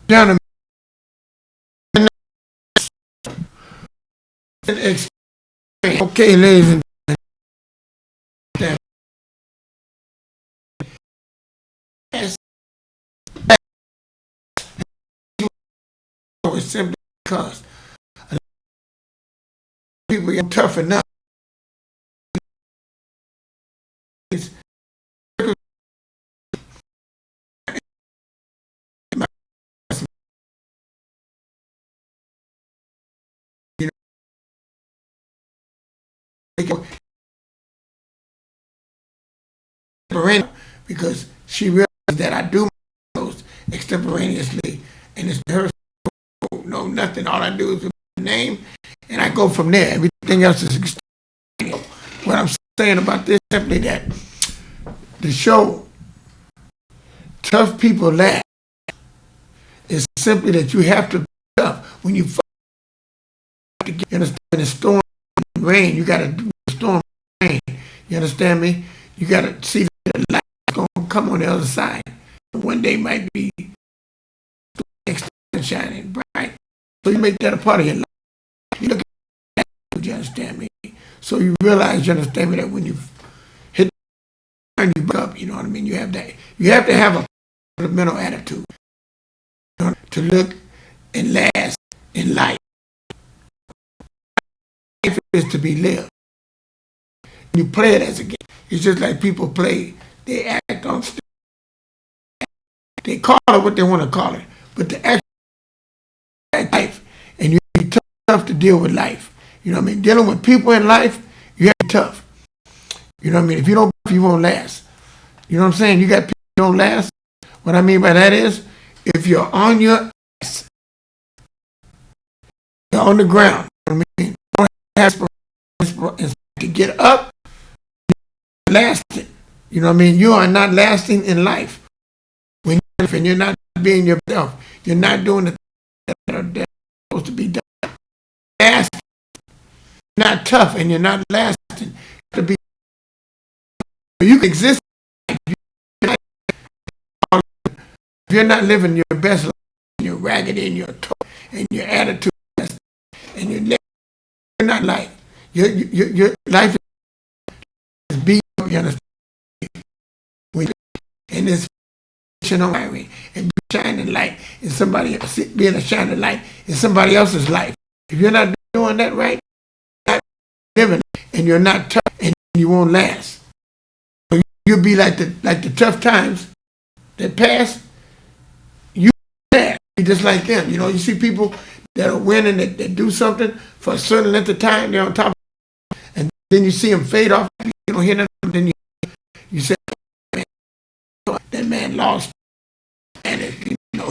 Gentlemen, okay, ladies and gentlemen, it's simply because people get tough enough. You know, because she realized that I do those extemporaneously, and it's her no nothing. All I do is the name, and I go from there. Everything else is extemporaneous. What I'm saying about this is simply that the show Tough People Laugh is simply that you have to be tough when you to get in a storm rain. You got to do the storm rain. You understand me? You got to see that the light is going to come on the other side. One day might be shining bright. So you make that a part of your life. You look at that, you understand me? So you realize, you understand me, that when you hit and you back up, you know what I mean? You have that. You have to have a mental attitude, you know, to look and last in life. Life is to be lived. You play it as a game. It's just like people play. They act on stage. They call it what they want to call it. But the actual life, and you have to be tough to deal with life. You know what I mean? Dealing with people in life, you have to be tough. You know what I mean? If you don't, you won't last. You know what I'm saying? You got people who don't last. What I mean by that is, if you're on your ass, you're on the ground. You know what I mean? You don't have to get up, you're lasting. You know what I mean? You are not lasting in life. When you're not being yourself, you're not doing the things that are supposed to be done. Lasting. You're not tough and you're not lasting. You have to be. You can exist. If you're not living your best life, and you're ragged in your talk and your attitude, and you're not like your life is beat up. You understand? And this and shining light in somebody else, being a shining light in somebody else's life. If you're not doing that right, you're not living, and you're not tough, and you won't last. So you'll be like the tough times that pass. You last. Be just like them. You know, you see people that are winning, that do something for a certain length of time, they're on top of it, and then you see them fade off. You don't hear nothing. Then you say, that man lost. And you know,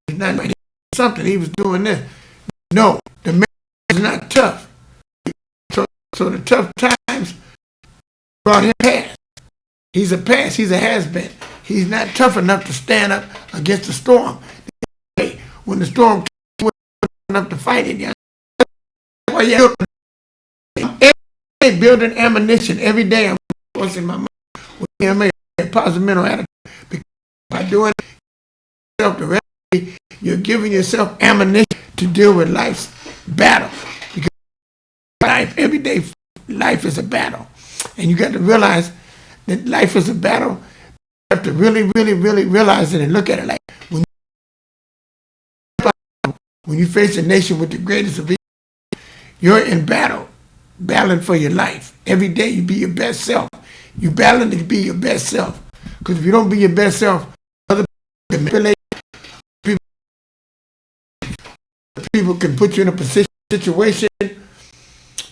he's not right. Something he was doing this. No, the man is not tough. So the tough times brought him past. He's a pass. He's a has-been. He's not tough enough to stand up against the storm. When the storm came enough to fight it, well, yeah. Every day building ammunition. Every day I'm forcing my mind. I make a positive mental attitude, because by doing yourself directly, you're giving yourself ammunition to deal with life's battle. Because life, every day, life is a battle, and you got to realize that life is a battle. You have to really, really, really realize it and look at it like when you face a nation with the greatest of evil, you're in battle, battling for your life. Every day, you be your best self. You battling to be your best self. Because if you don't be your best self, other people can manipulate. People can put you in a situation,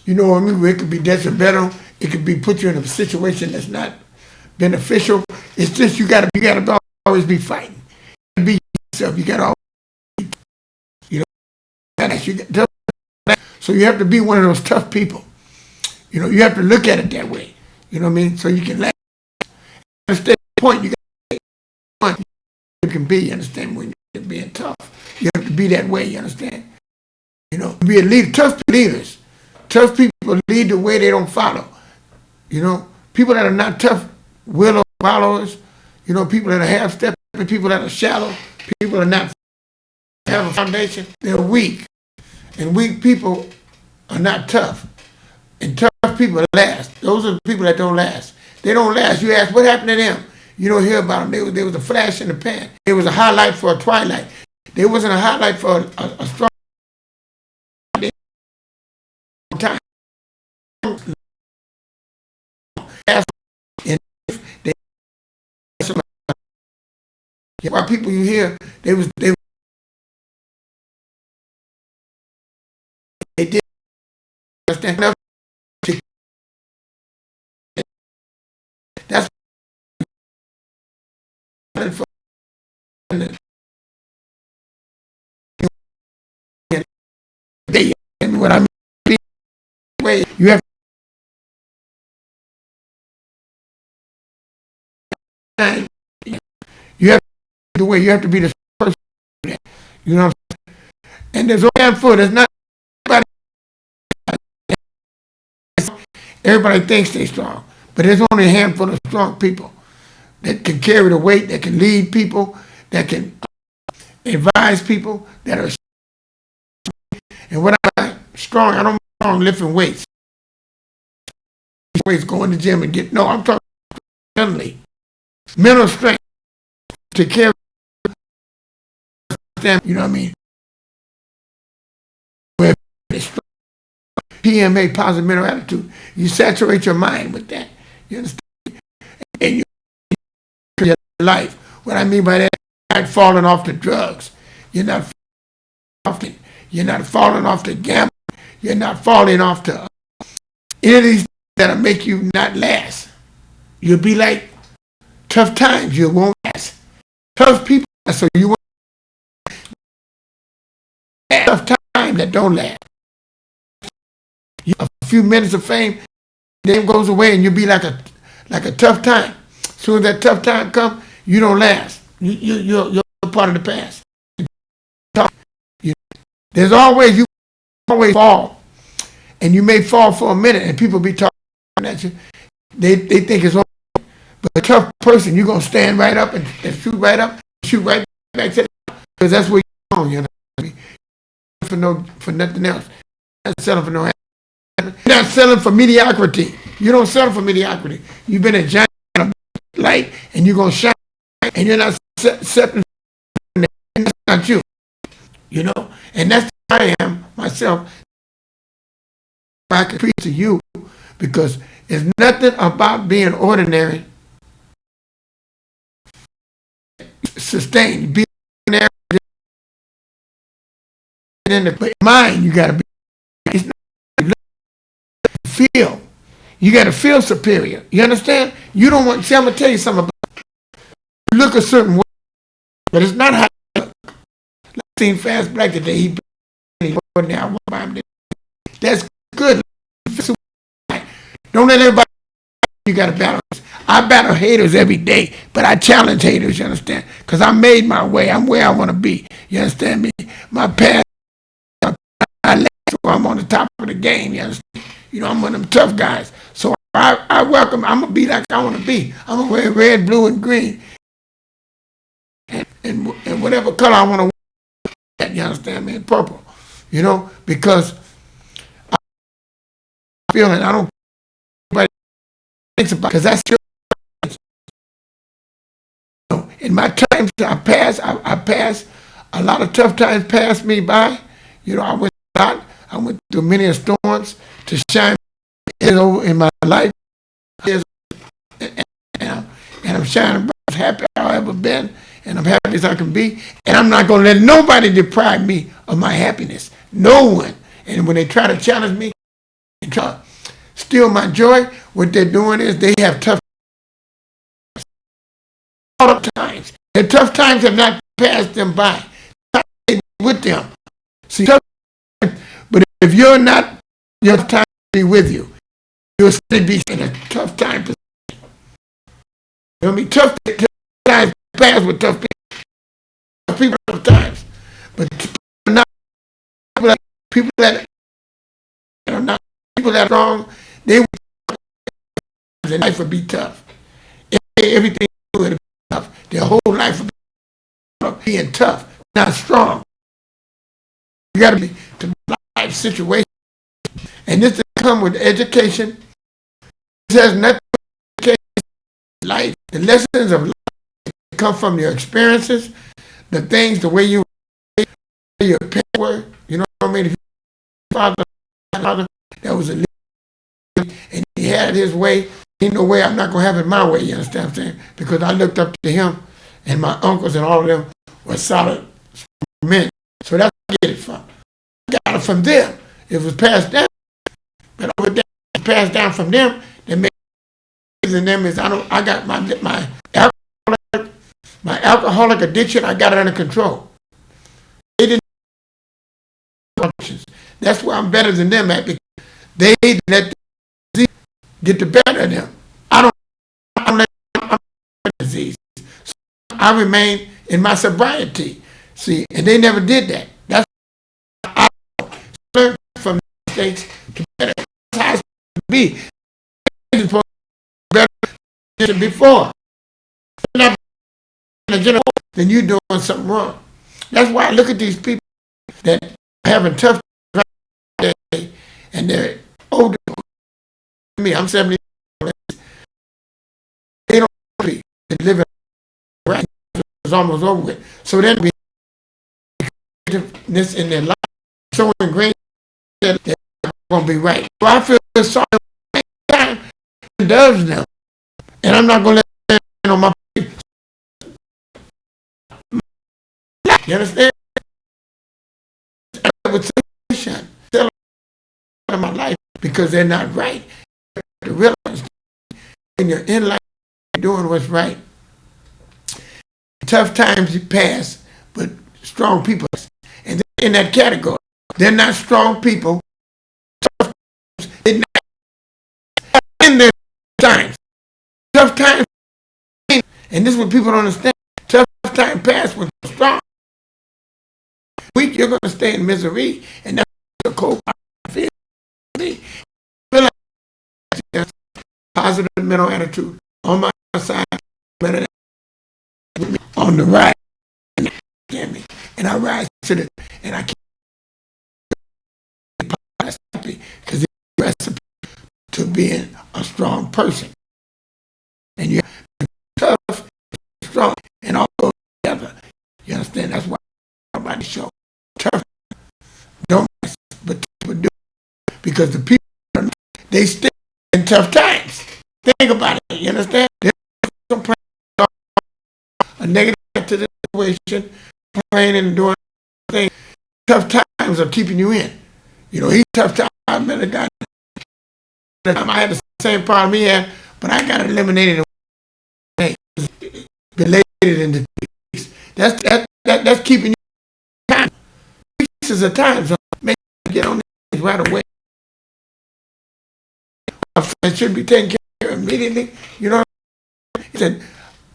you know what I mean, where it could be detrimental. It could be put you in a situation that's not beneficial. It's just you gotta always be fighting. You gotta be yourself. You gotta always, you know, so you have to be one of those tough people. You know, you have to look at it that way. You know what I mean? So you can let understand the point you got to you can be, you understand, when you're being tough. You have to be that way, you understand? You know, be a leader. Tough leaders. Tough people lead the way they don't follow. You know, people that are not tough, willow followers, You know, people that are half-stepping, people that are shallow, people that not have a foundation, they're weak. And weak people are not tough. And tough people last. Those are the people that don't last. They don't last. You ask, what happened to them? You don't hear about them. There was a flash in the pan. There was a highlight for a twilight. There wasn't a highlight for a strong time. Why people you hear, they did understand enough. That's what I mean. You have time. You have the way. You have to be the person. You know. And there's only a handful. There's not everybody thinks they're strong, but there's only a handful of strong people that can carry the weight, that can lead people, that can advise people, that are. And when I'm strong, I don't mean strong lifting weights. Weights, go in the gym and get. No, I'm talking mentally, mental strength to carry. You know what I mean? PMA, positive mental attitude. You saturate your mind with that. You understand? And you your life. What I mean by that, you're not falling off the drugs. You're not falling off the gambling. You're not falling off the any of these that'll make you not last. You'll be like tough times. You won't last. Tough people. So you won't tough time that don't last. A few minutes of fame, then goes away, and you'll be like a tough time. As soon as that tough time comes, you don't last. You're part of the past. There's always you always fall, and you may fall for a minute, and people be talking at you. They think it's over. But a tough person, you're gonna stand right up and shoot right up, shoot right back to because that's where you're going. You know what I mean? For nothing else. You're not selling for no. You're not selling for mediocrity. You don't sell for mediocrity. You've been a giant light, and you're gonna shine, and you're not accepting. That's not you. You know, and that's who I am myself. I can preach to you because it's nothing about being ordinary. Sustained, be ordinary. In the mind, you gotta be. It's not feel. You gotta feel superior. You understand? You don't want. See, I'm gonna tell you something about. You look a certain way, but it's not how. I seen Fast Black today. He's ordinary. That's good. Don't let everybody. You got to battle. I battle haters every day, but I challenge haters. You understand? Because I made my way. I'm where I want to be. You understand me? My past. I'm on the top of the game. You understand? You know, I'm one of them tough guys. So I welcome. I'm gonna be like I want to be. I'm gonna wear red, blue, and green, and whatever color I want to. You understand me? Purple, you know, because I feel it. I don't. Nobody thinks about because that's your. You know, in my times, I passed. A lot of tough times passed me by. You know, I went a lot. I went through many storms to shine in my life, and I'm shining bright, as happy I've ever been. And I'm happy as I can be, and I'm not going to let nobody deprive me of my happiness. No one. And when they try to challenge me and try to steal my joy, what they're doing is they have tough times. Their tough times have not passed them by. With them. See, tough times, but if you're not, your time will be with you. You'll still be in a tough time. It'll be tough times. Pass with tough people sometimes, but people that are not people that are strong, they would life would be tough. Everything tough. Their whole life of being tough, not strong. You got to be to life situation, and this come with education. This has nothing to do with life. The lessons of life come from your experiences, the things, the way you were, your parents were. You know what I mean? If your father, that was a leader, and he had his way. Ain't no way I'm not gonna have it my way. You understand what I'm saying? Because I looked up to him, and my uncles and all of them were solid men. So that's where I get it from. I got it from them. It was passed down, but over there, it passed down from them. They made in them is I got my alcoholic addiction. I got it under control. They didn't functions. That's why I'm better than them at, because they didn't let the disease get the better of them. I don't let them disease. So I remain in my sobriety. See, and they never did that. That's I learned from mistakes to better. That's how it's supposed to be. It's supposed to be better than before. Not then you're doing something wrong. That's why I look at these people that are having tough times and they're older than me. I'm 70. They don't be living right. It's almost over with. So then we this in their life so ingrained that they're going to be right. So I feel sorry time it does now, and I'm not going to let them on my. You understand? I would say in my life because they're not right. To realize when you're in life, you're doing what's right. Tough times you pass, but strong people, and they're in that category. They're not strong people. They're not in their times. Tough times, and this is what people don't understand. Tough time pass when you're strong. Weak, you're going to stay in misery, and that's the cold feel. Positive mental attitude on my side, better than on the right, and I rise to the, and I keep happy because it's a recipe to being a strong person, and you're tough, strong, and all go together. You understand? That's why everybody show tough. Don't mess, but people do because the people they stay in tough times. Think about it. You understand? There's a negative to the situation, complaining and doing things. Tough times are keeping you in. You know, he's tough time. I met a guy. I had the same problem he had, but I got eliminated. Belated in the peace. That's keeping you time. Peace is a time zone. Make you get on this right away. It should be taken care of immediately. You know, he said,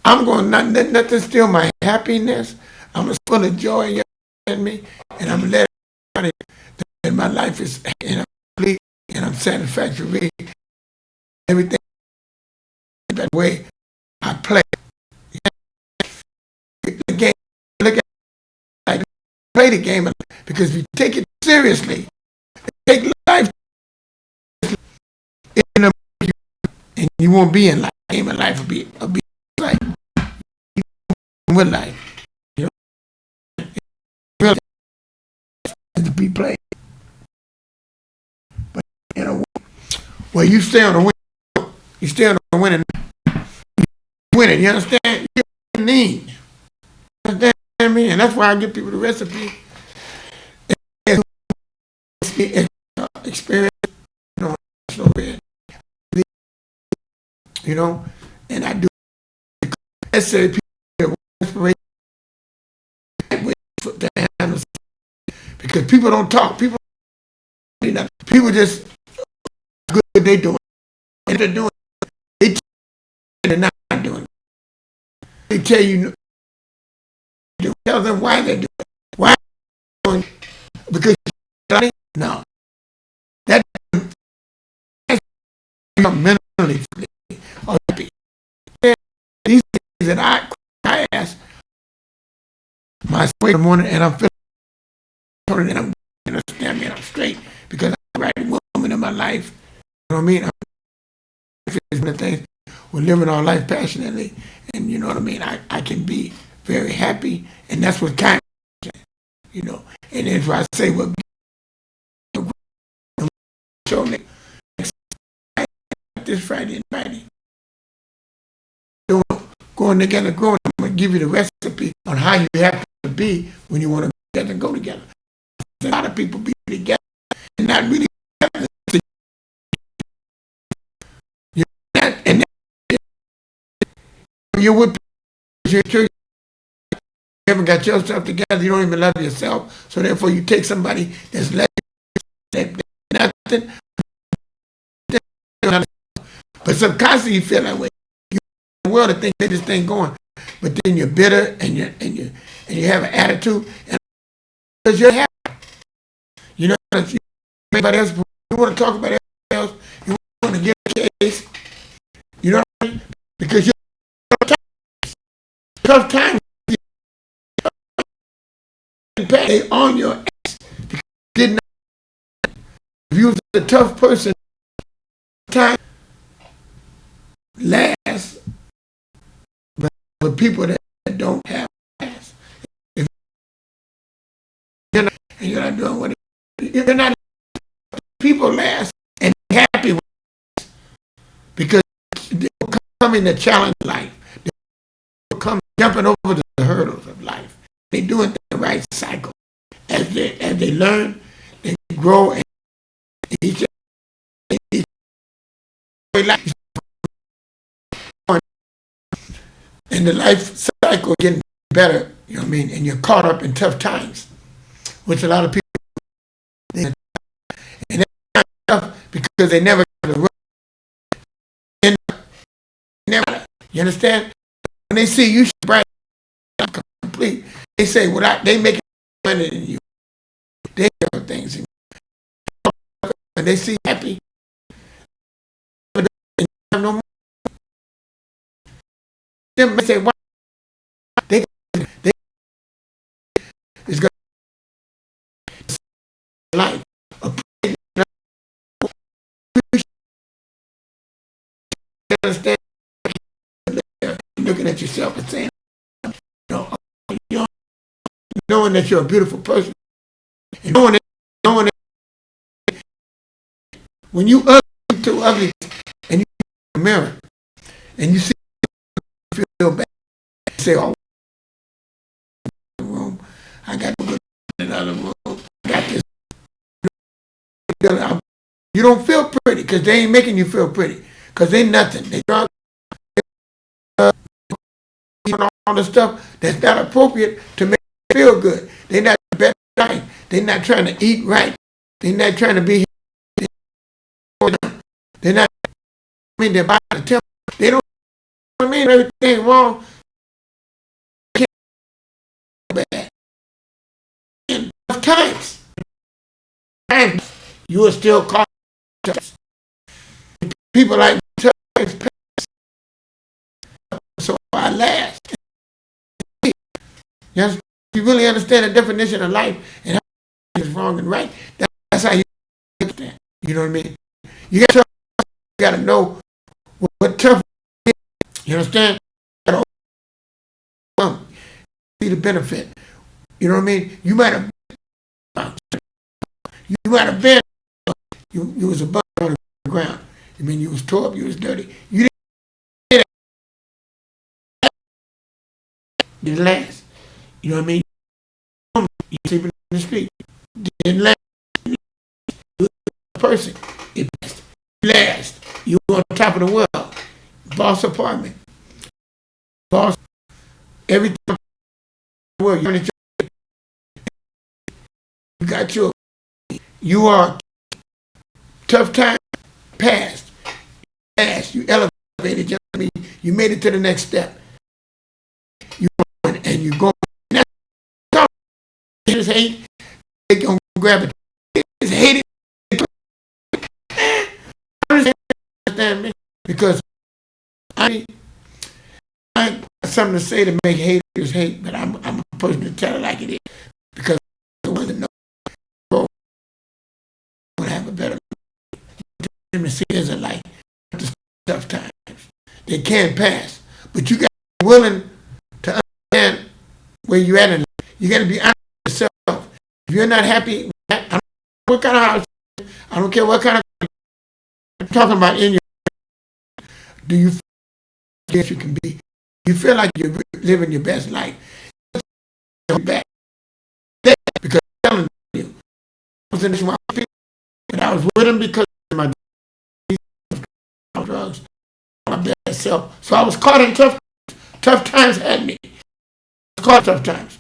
I'm going to not let nothing steal my happiness. I'm full of joy in me, and I'm letting everybody that my life is complete and I'm satisfactory. Everything that way I play. The game, look at play the game because if you take it seriously, take life in a and you won't be in life. Game of life will be life. With life. You know? Really to be played. But you know, well you stay on the win. You stay on the winning. You win it, you understand? You need. You understand me? And that's why I give people the recipe. Experience, you know, and I do necessary people because people don't talk. People just good they doing. And they're doing they're not doing. They tell you tell them why they're doing it. Why they're doing it. Because no. That's mentally or happy. These things that I I wake in the morning and I'm feeling and I'm understand me and I'm straight because I'm the right woman in my life. You know what I mean? I'm things. We're living our life passionately, and you know what I mean. I can be very happy, and that's what kind. You know, and that's why I say what show me this Friday and Friday. Going together, growing. I'm gonna give you the recipe on how you have to be when you want to go together and go together. A lot of people be together and not really together. And you're with people, you haven't got yourself together. You don't even love yourself. So therefore, you take somebody that's less than nothing. But subconsciously, you feel that way. You in the world to think that this thing going, but then you're bitter and you have an attitude, and because you're happy. You know, anybody else, you want to talk about everybody else, you want to get a case, you know what I mean? Because you're tough times, they on your ass. Didn't if you was a tough person, time lasts, but with people that don't have ass. If you're not doing what you're not, people last and happy with us because they will come in to challenge life. They will come jumping over the hurdles of life. They do it the right cycle. As they learn, they grow and each life and the life cycle getting better, you know what I mean? And you're caught up in tough times, which a lot of people and they're tough because they never never. You understand? When they see you bright, complete, they say, "Well, they make money than you." They do things, and they see happy. No more. They say, "Why?" They it's going to life. Understand? Looking at yourself and saying, you know, knowing that you're a beautiful person, and knowing that when you ugly too ugly, and you in the mirror, and you see you feel bad, you say, "Oh, room, I got to go in another room. I got this." You don't feel pretty because they ain't making you feel pretty because they nothing. They drunk, all the stuff that's not appropriate to make you feel good. They're not better life. They're not trying to eat right. They're not trying to be. They're not. I mean, they're by the temple. They don't. I mean, everything wrong. Bad. In tough times, you are still caught. People like so I last. Yes, you really understand the definition of life and how is wrong and right. That's how you understand. You know what I mean? You got to know what tough is. You understand? You got to see the benefit. You know what I mean? You might have been. You was above on the ground. I mean, you was tore up. You was dirty. You didn't last. You know what I mean? You sleeping in the street. Didn't last. You was a person. It last. You on top of the world. Boss apartment. Boss. Everything in the world. You got your. You are tough time past. You elevated. You know what I mean? You made it to the next step. You going and you go. Just hate. They gonna grab it. Just hate it. Understand me? Because I got something to say to make haters hate, but I'm a person to tell it like it is, because the ones that know going to have a better see isn't like the tough times. They can't pass, but you got to be willing to understand where you at in life. You got to be honest with yourself. If you're not happy, I don't care what kind of house, I don't care what kind of I'm talking about in your. Do you feel like you can be? You feel like you're living your best life? Back because I'm telling you, I was in this one, and I was with him because of my drugs, my bad self. So I was caught in tough times had me. I was caught tough times,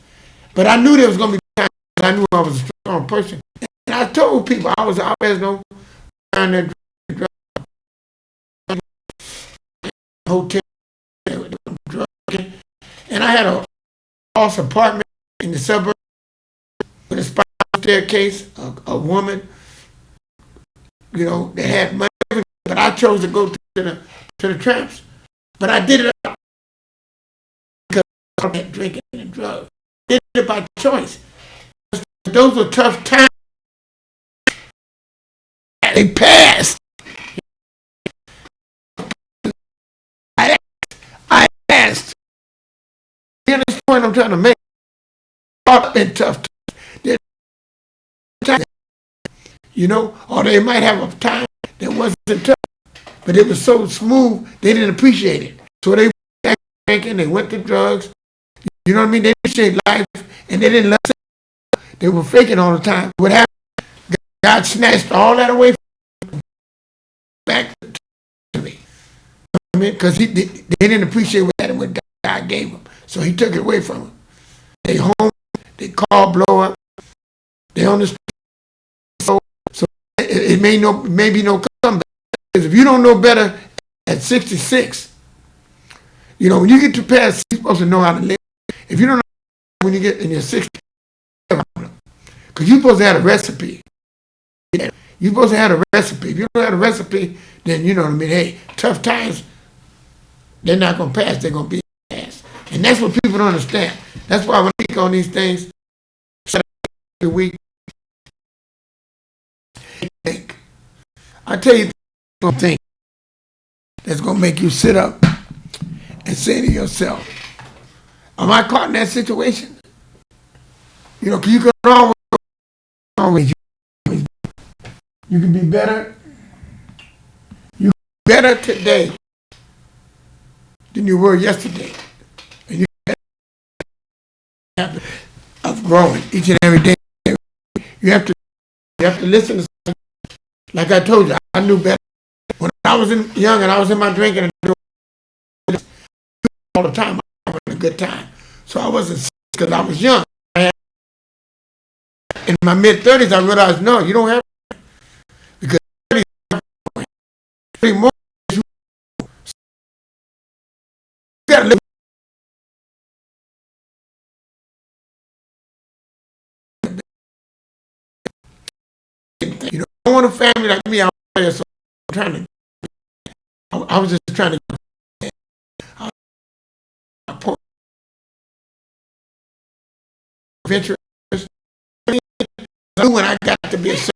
but I knew there was going to be times. I knew I was a strong person, and I told people I was always no down there hotel, drugging, and I had a false apartment in the suburbs with a spiral staircase, a woman, you know, that had money, but I chose to go to the tramps. But I did it because I was drinking and drugs. I did it by choice. Those were tough times. They passed. I asked. You know this point I'm trying to make? Caught up in tough times. You know, or they might have a time that wasn't tough, but it was so smooth they didn't appreciate it. So they went drinking, they went to drugs. You know what I mean? They didn't appreciate life, and they didn't love it. They were faking all the time. What happened? God snatched all that away from them, back to me. I mean, because they didn't appreciate what God gave them, so He took it away from them. They home, they call, blow up, they on the street. So it may be no comeback. Because if you don't know better at 66, you know, when you get to past, you're supposed to know how to live. If you don't know when you get in your 60s, because you're supposed to have a recipe. You're supposed to have a recipe. If you don't have a recipe, then you know what I mean. Hey, tough times, they're not going to pass. They're going to be passed. And that's what people don't understand. That's why when I speak on these things, the week, I tell you something that's going to make you sit up and say to yourself, am I caught in that situation? You know, because you can always, you can be better. You can be better today than you were yesterday. And you have of growing each and every day. You have to listen to something. Like I told you, I knew better. When I was young and I was in my drinking and all the time, I was having a good time. So I wasn't sick because I was young. In my mid-30s, I realized, no, you don't have to. Because 30 more, you got to live. You know, I want a family like me. I was just trying to venture. When I got to be a certain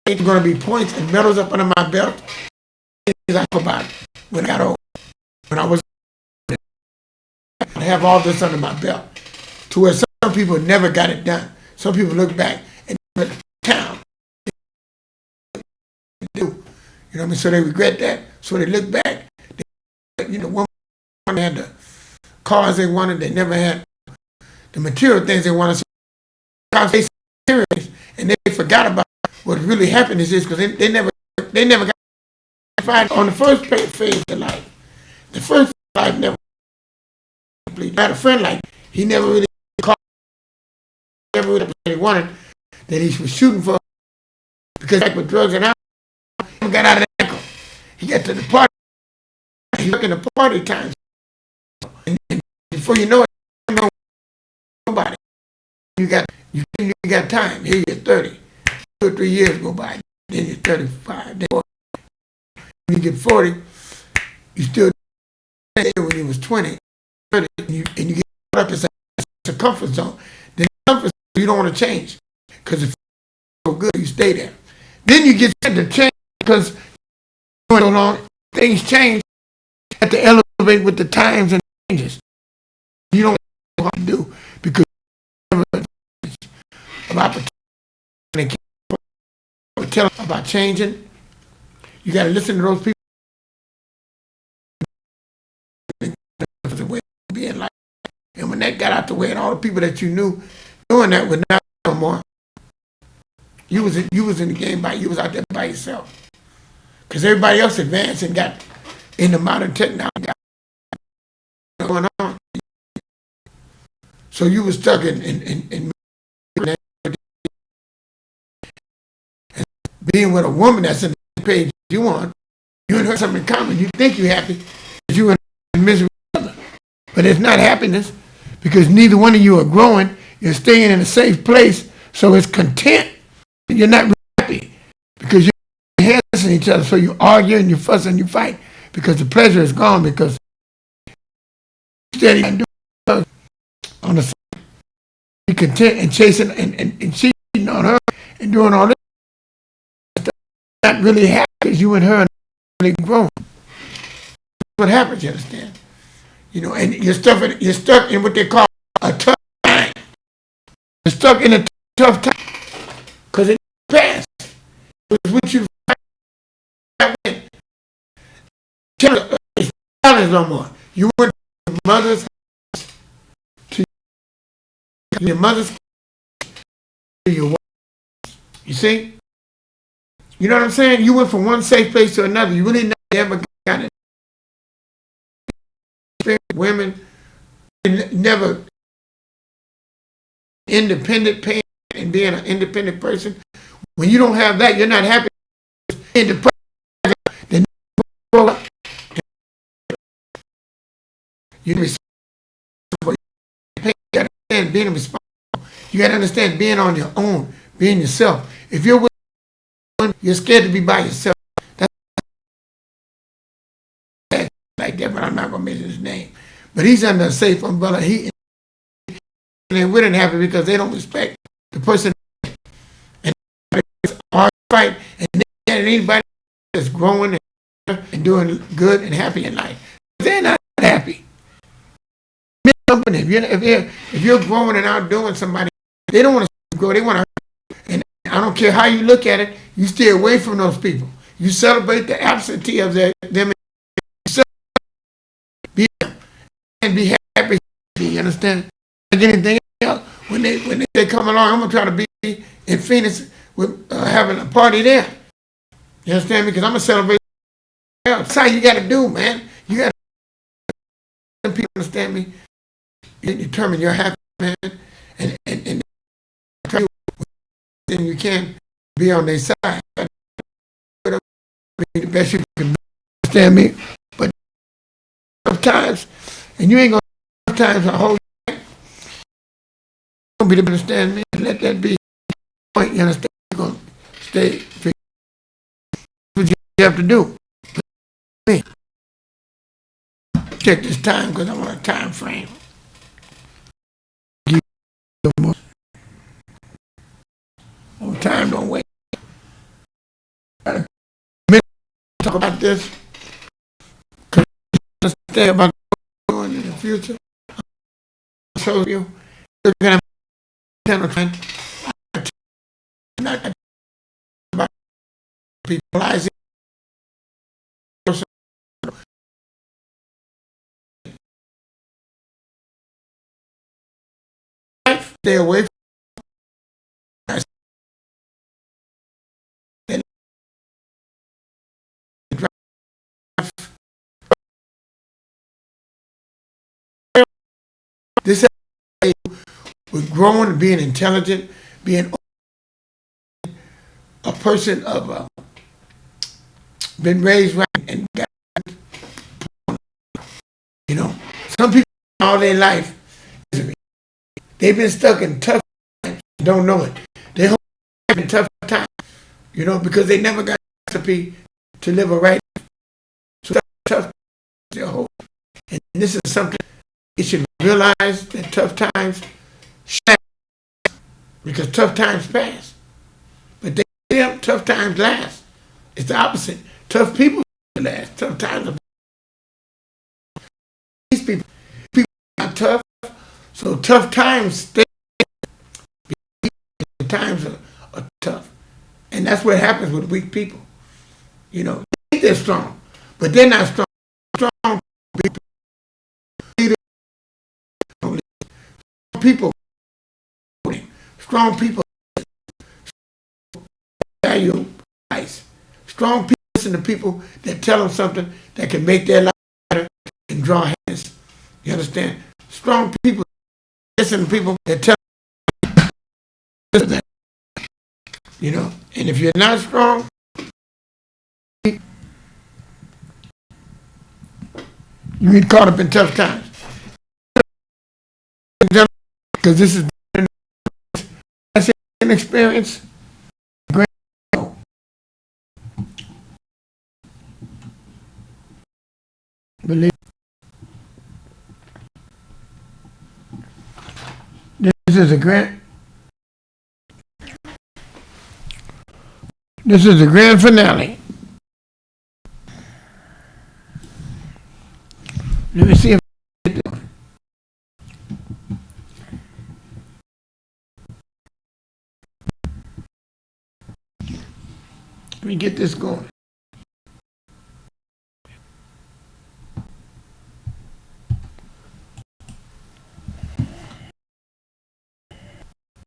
age, going to be points and medals up under my belt. I thought about it when I got old. When I was, I have all this under my belt. To where some people never got it done. Some people look back and the town. You know what I mean? So they regret that. So they look back. You know, one had the cars they wanted. They never had the material things they wanted. So and they forgot about what really happened is this because they never got fired on the first phase of life. The first life never complete. I had a friend like he never really called, never really wanted that he was shooting for because like with drugs and alcohol, he got out of the ankle. He got to the party. He looked in the party times, and before you know it, you know nobody. You got time. Here you're 30. 2 or 3 years go by. Then you're 35. Then when you get 40, you still when you was 20, 30, and you get caught up as a comfort zone. The comfort zone you don't want to change because if so good, you stay there. Then you get to change because so long things change. You have to elevate with the times and changes. You don't know what to do because you never about tell them about changing. You got to listen to those people. The way of being like, and when that got out the way, and all the people that you knew doing that were not no more. You was in the game you was out there by yourself. Because everybody else advanced and got in the modern technology going on. So you was stuck in being with a woman that's in the page you want. You and her something in common. You think you're happy, but you in misery. But it's not happiness because neither one of you are growing. You're staying in a safe place, so it's content. You're not really happy because you're harassing each other. So you argue and you fuss and you fight because the pleasure is gone because steady and doing on the side. Be content and chasing and cheating on her and doing all this stuff. Not really happy because you and her are not really growing. That's what happens, you understand? You know, and you're stuck in what they call a tough time. You're stuck in a tough time because it passed. It's what you win. It's challenge no more. You went from your mother's house to your mother's to your wife. You see? You know what I'm saying? You went from one safe place to another. You really never got it. Women never independent parent and being an independent person. When you don't have that, you're not happy. Then you got to understand being responsible. You got to understand being on your own, being yourself. If you're with someone, you're scared to be by yourself. That's like that, but I'm not gonna mention his name. But he's under a safe umbrella. And we didn't have it because they don't respect the person. And it's hard to fight. And anybody that's growing and doing good and happy in life, they're not happy. If you're growing and outdoing somebody, they don't want to grow. They want to. And I don't care how you look at it. You stay away from those people. You celebrate the absentee of them. And be happy. You understand? Like anything else, when they come along, I'm gonna try to be in Phoenix with having a party there. You understand me? Because I'm gonna celebrate. That's how you got to do, man. You got to people understand me. You determine you're happy, man, and try then you can be on their side. The best you can understand me, but sometimes. And you ain't gonna sometimes a whole don't be able to understand me. Let that be the point. You understand? You're gonna stay. What you have to do. Me. Check this time because I want a time frame. Oh, time don't wait. Got a minute to talk about this. Cause understand about in the future. I'll show you. You're gonna have not about peopleizing. Stay away from this with growing, being intelligent, being a person of been raised right and got, you know, some people all their life they've been stuck in tough times, don't know it. They hold in tough times, you know, because they never got a recipe to live a right life. So tough their whole. And this is something you should realize that tough times because tough times pass. But them tough times last. It's the opposite. Tough people last. Tough times are these people are tough. So tough times stay. Times are tough. And that's what happens with weak people. You know, they think they're strong, but they're not strong. Strong people, strong people value advice. Strong people listen to people that tell them something that can make their life better and draw hands. You understand? Strong people listen to people that tell them, you know, and if you're not strong, you get caught up in tough times. Because this is an experience. Believe this is a grand. This is the grand finale. Let me see if let me get this going.